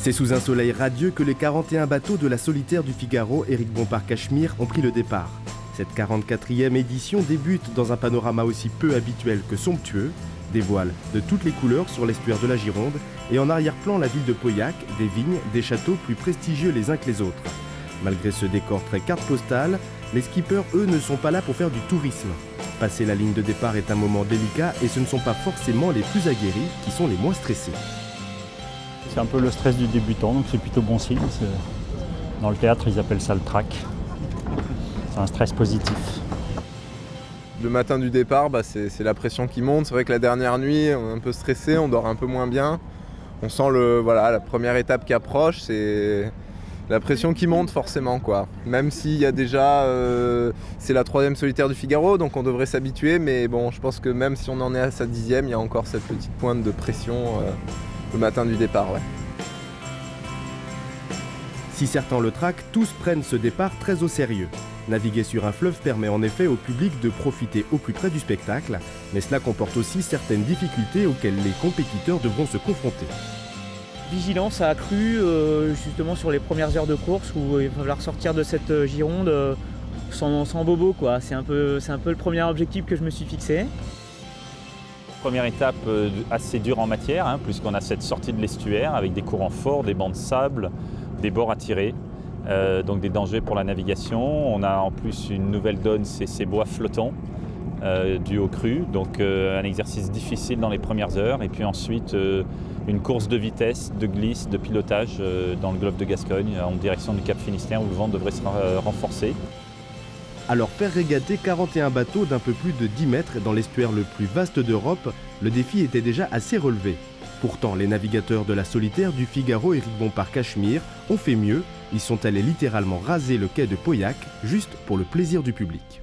C'est sous un soleil radieux que les 41 bateaux de la Solitaire du Figaro Éric Bompard-Cachemire ont pris le départ. Cette 44e édition débute dans un panorama aussi peu habituel que somptueux, des voiles de toutes les couleurs sur l'estuaire de la Gironde et en arrière-plan la ville de Pauillac, des vignes, des châteaux plus prestigieux les uns que les autres. Malgré ce décor très carte postale, les skippers, eux, ne sont pas là pour faire du tourisme. Passer la ligne de départ est un moment délicat et ce ne sont pas forcément les plus aguerris qui sont les moins stressés. C'est un peu le stress du débutant, donc c'est plutôt bon signe. Dans le théâtre, ils appellent ça le trac. C'est un stress positif. Le matin du départ, c'est la pression qui monte. C'est vrai que la dernière nuit, on est un peu stressé, on dort un peu moins bien. On sent la première étape qui approche, c'est la pression qui monte forcément, quoi. Même s'il y a déjà, c'est la 3e Solitaire du Figaro, donc on devrait s'habituer. Mais bon, je pense que même si on en est à sa 10e, il y a encore cette petite pointe de pression le matin du départ. Ouais. Si certains le traquent, tous prennent ce départ très au sérieux. Naviguer sur un fleuve permet en effet au public de profiter au plus près du spectacle, mais cela comporte aussi certaines difficultés auxquelles les compétiteurs devront se confronter. Vigilance a accru justement sur les premières heures de course où il va falloir sortir de cette Gironde sans bobo, quoi. C'est un peu le premier objectif que je me suis fixé. Première étape assez dure en matière, puisqu'on a cette sortie de l'estuaire avec des courants forts, des bancs de sable, des bords à tirer, donc des dangers pour la navigation. On a en plus une nouvelle donne, c'est ces bois flottants dus au cru, donc un exercice difficile dans les premières heures. Et puis ensuite une course de vitesse, de glisse, de pilotage dans le golfe de Gascogne en direction du Cap Finistère où le vent devrait se renforcer. Alors faire régater 41 bateaux d'un peu plus de 10 mètres dans l'estuaire le plus vaste d'Europe, le défi était déjà assez relevé. Pourtant, les navigateurs de la Solitaire du Figaro Éric Bompard-Cachemire ont fait mieux. Ils sont allés littéralement raser le quai de Pauillac, juste pour le plaisir du public.